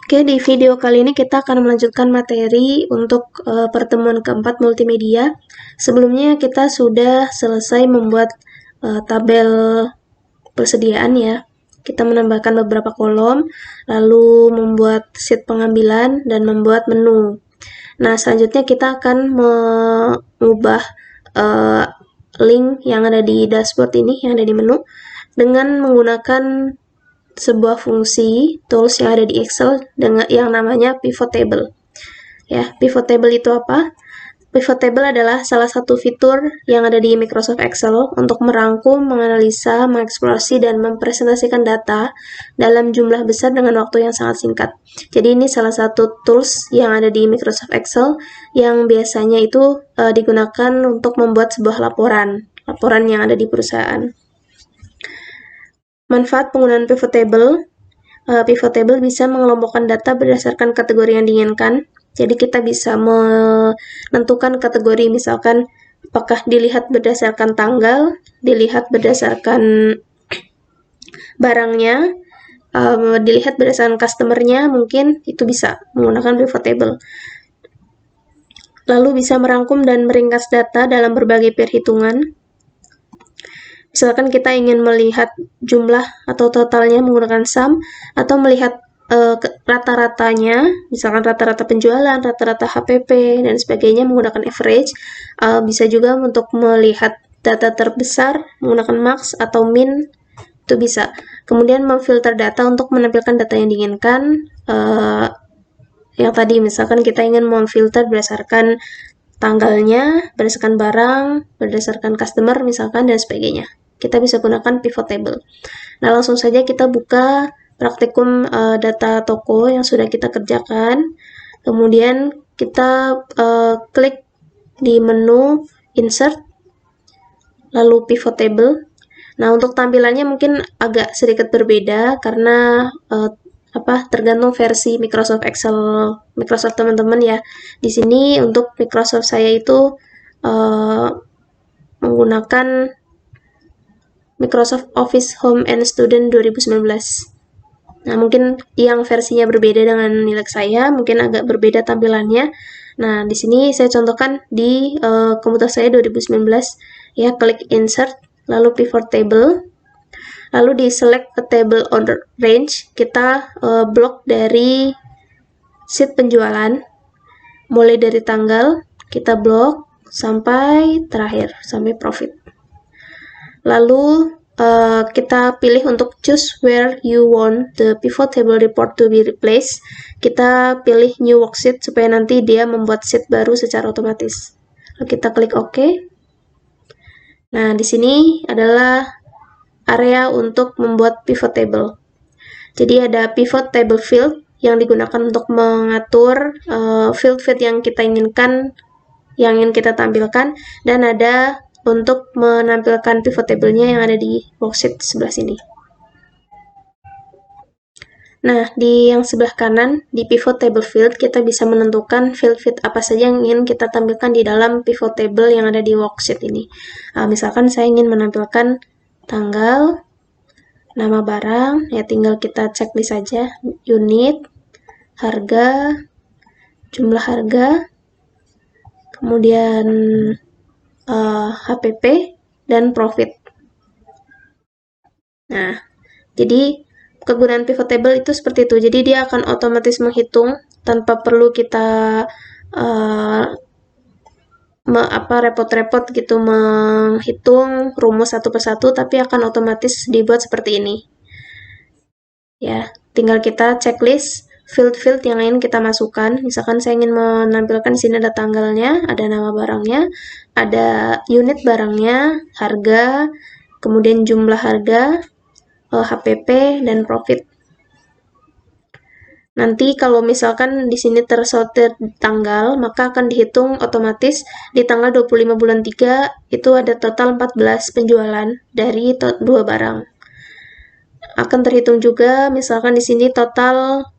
Oke, di video kali ini kita akan melanjutkan materi untuk pertemuan keempat multimedia. Sebelumnya kita sudah selesai membuat tabel persediaan ya. Kita menambahkan beberapa kolom, lalu membuat sheet pengambilan, dan membuat menu. Nah, selanjutnya kita akan mengubah link yang ada di dashboard ini, yang ada di menu, dengan menggunakan sebuah fungsi tools yang ada di Excel dengan yang namanya pivot table. Ya, pivot table itu apa? Pivot table adalah salah satu fitur yang ada di Microsoft Excel untuk merangkum, menganalisa, mengeksplorasi, dan mempresentasikan data dalam jumlah besar dengan waktu yang sangat singkat. Jadi ini salah satu tools yang ada di Microsoft Excel yang biasanya itu digunakan untuk membuat sebuah laporan yang ada di perusahaan. Manfaat penggunaan pivot table bisa mengelompokkan data berdasarkan kategori yang diinginkan. Jadi kita bisa menentukan kategori, misalkan apakah dilihat berdasarkan tanggal, dilihat berdasarkan barangnya, dilihat berdasarkan customer-nya, mungkin itu bisa menggunakan pivot table. Lalu bisa merangkum dan meringkas data dalam berbagai perhitungan. Misalkan kita ingin melihat jumlah atau totalnya menggunakan sum, atau melihat rata-ratanya, misalkan rata-rata penjualan, rata-rata HPP, dan sebagainya menggunakan average. Bisa juga untuk melihat data terbesar menggunakan max atau min, itu bisa. Kemudian memfilter data untuk menampilkan data yang diinginkan. Yang tadi misalkan kita ingin memfilter berdasarkan tanggalnya, berdasarkan barang, berdasarkan customer misalkan, dan sebagainya. Kita bisa gunakan pivot table. Nah, langsung saja kita buka praktikum data toko yang sudah kita kerjakan. Kemudian kita klik di menu insert, lalu pivot table. Nah, untuk tampilannya mungkin agak sedikit berbeda karena tergantung versi Microsoft Excel Microsoft teman-teman ya. Di sini untuk Microsoft saya itu menggunakan Microsoft Office Home and Student 2019. Nah, mungkin yang versinya berbeda dengan milik saya, mungkin agak berbeda tampilannya. Nah, di sini saya contohkan di komputer saya 2019. Ya, klik insert, lalu pivot table, lalu di select a table order range, kita blok dari sheet penjualan, mulai dari tanggal, kita blok sampai terakhir, sampai profit. Lalu kita pilih untuk choose where you want the pivot table report to be replaced. Kita pilih new worksheet supaya nanti dia membuat sheet baru secara otomatis. Lalu kita klik OK. Nah, di sini adalah area untuk membuat pivot table. Jadi ada pivot table field yang digunakan untuk mengatur field-field yang kita inginkan, yang ingin kita tampilkan, dan ada untuk menampilkan pivot table-nya yang ada di worksheet sebelah sini. Nah, di yang sebelah kanan, di pivot table field, kita bisa menentukan field-field apa saja yang ingin kita tampilkan di dalam pivot table yang ada di worksheet ini. Misalkan saya ingin menampilkan tanggal, nama barang, ya tinggal kita checklist saja, unit, harga, jumlah harga, kemudian HPP, dan profit. Nah, jadi kegunaan pivot table itu seperti itu. Jadi dia akan otomatis menghitung tanpa perlu kita repot-repot gitu menghitung rumus satu persatu, tapi akan otomatis dibuat seperti ini. Ya, tinggal kita checklist field-field yang ingin kita masukkan. Misalkan saya ingin menampilkan di sini ada tanggalnya, ada nama barangnya, ada unit barangnya, harga, kemudian jumlah harga, HPP, dan profit. Nanti kalau misalkan di sini tersortir tanggal, maka akan dihitung otomatis di tanggal 25 bulan 3 itu ada total 14 penjualan dari 2 barang. Akan terhitung juga misalkan di sini total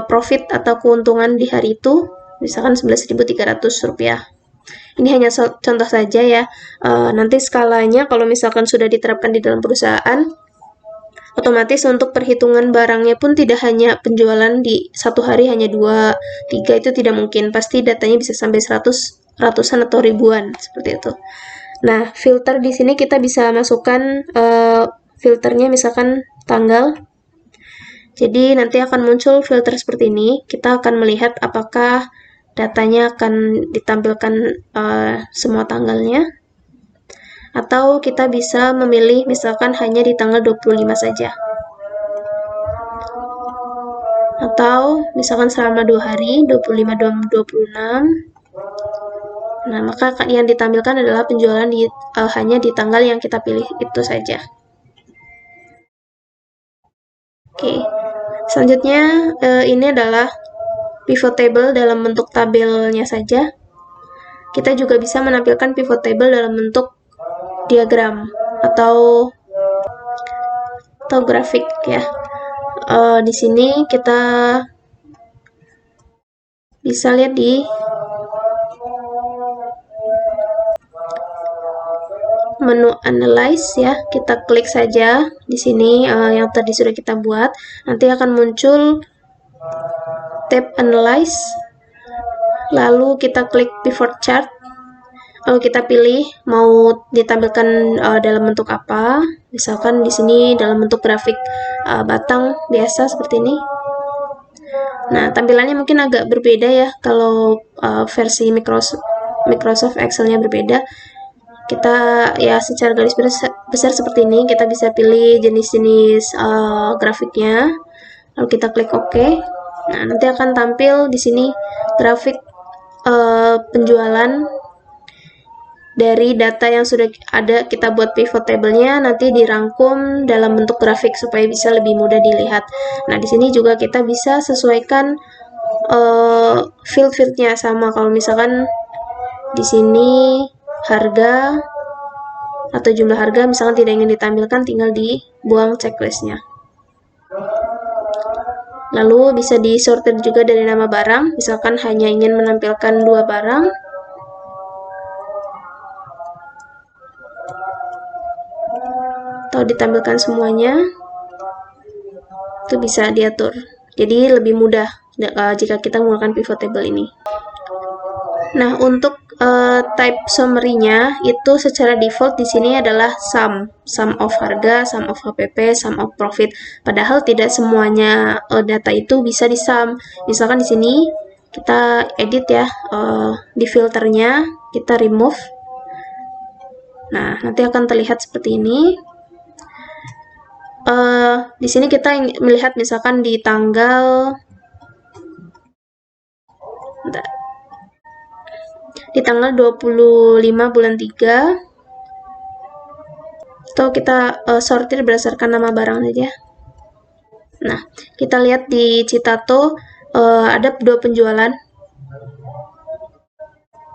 profit atau keuntungan di hari itu, misalkan Rp11.300. Ini hanya contoh saja ya. Nanti skalanya kalau misalkan sudah diterapkan di dalam perusahaan, Otomatis untuk perhitungan barangnya pun tidak hanya penjualan di satu hari hanya 2, 3, itu tidak mungkin. Pasti datanya bisa sampai 100, ratusan atau ribuan seperti itu. Nah, filter di sini kita bisa masukkan filternya misalkan tanggal. Jadi nanti akan muncul filter seperti ini. Kita akan melihat apakah datanya akan ditampilkan semua tanggalnya. Atau kita bisa memilih misalkan hanya di tanggal 25 saja. Atau misalkan selama 2 hari, 25 dan 26. Nah, maka yang ditampilkan adalah penjualan hanya di tanggal yang kita pilih itu saja. Oke, selanjutnya ini adalah pivot table dalam bentuk tabelnya saja. Kita juga bisa menampilkan pivot table dalam bentuk diagram atau grafik ya. Di sini kita bisa lihat di menu analyze ya. Kita klik saja di sini yang tadi sudah kita buat. Nanti akan muncul tab analyze. Lalu kita klik pivot chart. Lalu kita pilih mau ditampilkan dalam bentuk apa. Misalkan di sini dalam bentuk grafik batang biasa seperti ini. Nah, tampilannya mungkin agak berbeda ya kalau versi Microsoft Excel-nya berbeda. Kita ya secara garis besar seperti ini. Kita bisa pilih jenis-jenis grafiknya. Lalu kita klik OK. Nah, nanti akan tampil di sini grafik penjualan dari data yang sudah ada kita buat pivot table-nya, nanti dirangkum dalam bentuk grafik supaya bisa lebih mudah dilihat. Nah, di sini juga kita bisa sesuaikan field-fieldnya sama. Kalau misalkan di sini harga atau jumlah harga misalkan tidak ingin ditampilkan, tinggal dibuang checklist-nya. Lalu bisa disortir juga dari nama barang, misalkan hanya ingin menampilkan 2 barang. Atau ditampilkan semuanya, itu bisa diatur. Jadi lebih mudah jika kita menggunakan pivot table ini. Nah, untuk type summary-nya itu secara default di sini adalah sum of harga, sum of HPP, sum of profit. Padahal tidak semuanya data itu bisa di sum. Misalkan di sini kita edit ya, di filternya kita remove. Nah, nanti akan terlihat seperti ini. Di sini kita melihat misalkan di tanggal 25 bulan 3, atau kita sortir berdasarkan nama barang saja. Nah, kita lihat di Citato ada 2 penjualan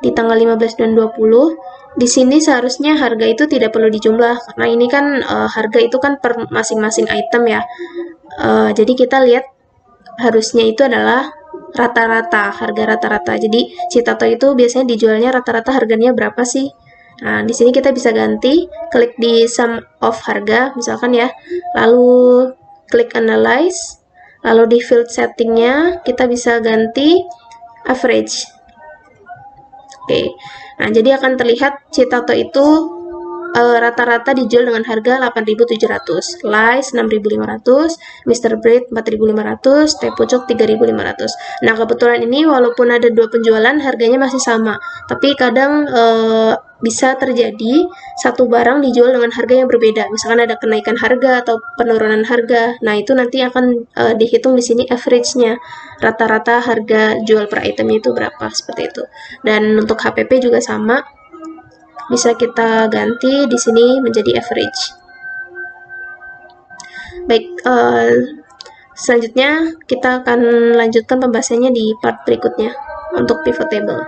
di tanggal 15 dan 20. Di sini seharusnya harga itu tidak perlu dijumlah, karena ini kan harga itu kan per masing-masing item ya. Jadi kita lihat harusnya itu adalah rata-rata, harga rata-rata. Jadi Citato itu biasanya dijualnya rata-rata harganya berapa sih? Nah, di sini kita bisa ganti, klik di sum of harga misalkan ya. Lalu klik analyze. Lalu di field settingnya kita bisa ganti average. Oke. Nah, jadi akan terlihat Citato itu rata-rata dijual dengan harga 8.700, Lice 6.500, Mr. Bread 4.500, Teh Pucuk 3.500. Nah, kebetulan ini walaupun ada 2 penjualan harganya masih sama, tapi kadang bisa terjadi satu barang dijual dengan harga yang berbeda. Misalkan ada kenaikan harga atau penurunan harga. Nah, itu nanti akan dihitung di sini average-nya. Rata-rata harga jual per itemnya itu berapa, seperti itu. Dan untuk HPP juga sama. Bisa kita ganti di sini menjadi average. Baik, selanjutnya kita akan lanjutkan pembahasannya di part berikutnya untuk pivot table.